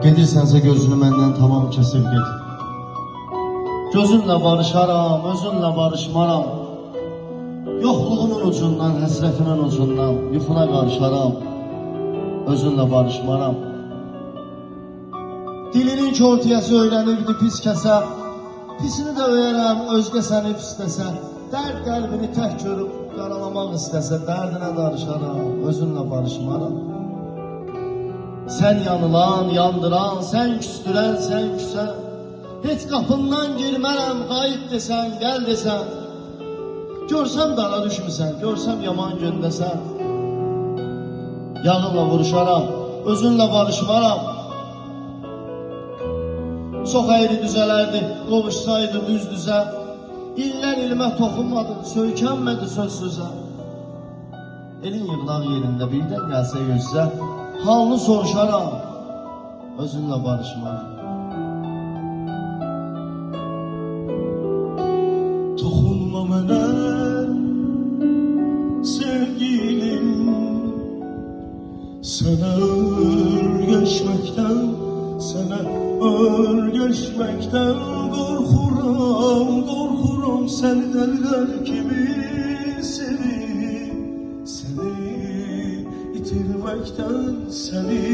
Gedirsənsə gözünü məndən tamam kəsib get. Gözünlə barışaram, özünlə barışmaram. Yoxluğunun ucundan, həsrətinin ucundan yuxuna qarışaram. Özünlə barışmaram. Dilinin körtiyəsi öyrənibdi pis kəsə. Pisini də öyərəm, özgə səni pisləsə. Dərd qəlbini tək görüb qaralamaq istəsə, dərdinə qarışaram, özünlə barışmaram. Sən yanılan, yandıran, sən küstürən, sən küsən. Heç qapından girmərəm, qayıt desən, gəl desən. Görsəm dara düşmüsən, görsəm yaman gündəsən. Yağınla vuruşaram, özünlə barışmaram. Çox əyri düzələrdi, qovuşsaydı düz düzə. İllər ilmə toxunmadı, söykənmədi söz sözə. Elin yığılaq yerində birdən gəlsə yüzsə, halını soruşaram, özünlə barışmaram. Toxunma mənə, sevgilim, sənə örgəşməkdən, sənə örgəşməkdən qorxuram, qorxuram. Səni dəlilər kimi sevib, səni itirməkdən, səni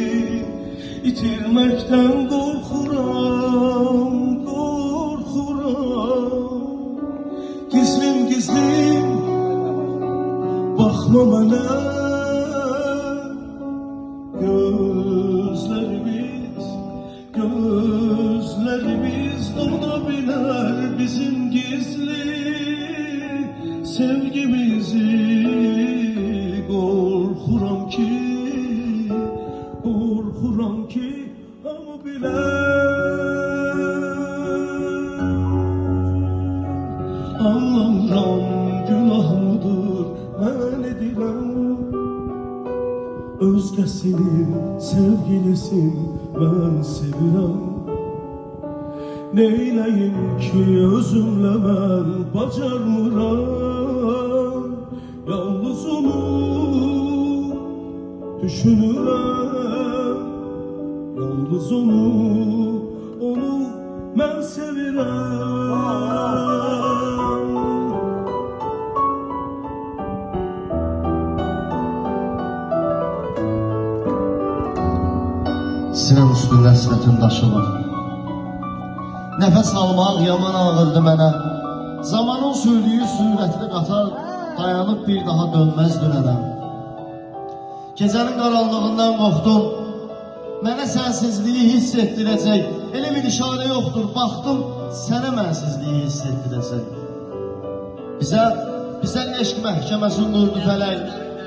itirməkdən qorxuram, qorxuram. Gizlim gizlim baxma mənə, gözlerimiz dona bilər bizim gizli sevgimizi. Qorxuram ki hamı bilər. Anlamıram, günahımdır mən edirəm. Özgəsinin sevgilisin mən sevirəm. Neyləyim ki özümlə mən bacarmıram. Yalnız onu düşünürəm. Yalnız onu mən sevirəm. Sinəm üstündə həsrətin daşılır. Nəfəs almaq yaman ağırdı mənə. Zamanın söylüyü sürətli qatar, dayanıb bir daha dönməz dünənəm. Gecənin qaranlığından qorxdum, mənə sənsizliyi hiss etdirəcək. Elə bir işarə yoxdur, baxdım, sənə mənsizliyi hiss etdirəcək. Bizə eşq məhkəməsi durdu fələk.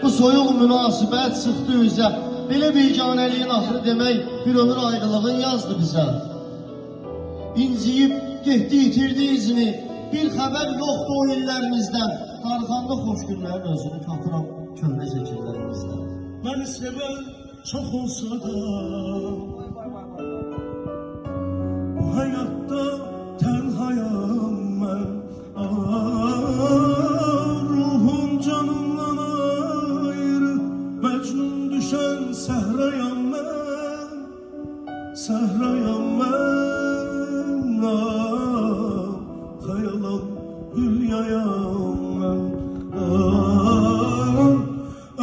Bu soyuq münasibət çıxdı üzə. Belə biganəliyin axırı demək, bir ömür ayrılığın yazdı bizə. İnciyib, getdi, itirdi izini. Bir xəbər yoxdur o illərimizdən. Darğanda xoş günlərin özünü tapıram köhnə şəkillərimizdən. Məni sevən çox olsa da, bu həyatda tənhayam mən. Ruhum canımdan ayrı, məcnun düşən səhrayam mən, səhrayam mən. Xəyalam hülyayam mən.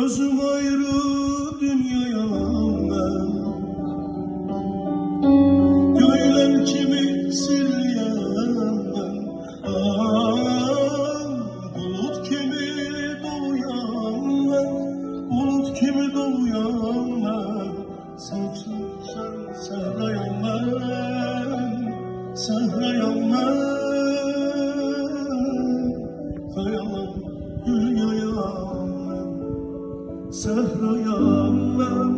Özüm ayrı dünyayam mən. Göylər kimi silliyəm mən. Bulut kimi doluyam mən. Bulut kimi doluyam mən. Sensin sen səhrayam mən. Səhrayam mən. Xəyalam hülyayam mən. Səhrayam mən.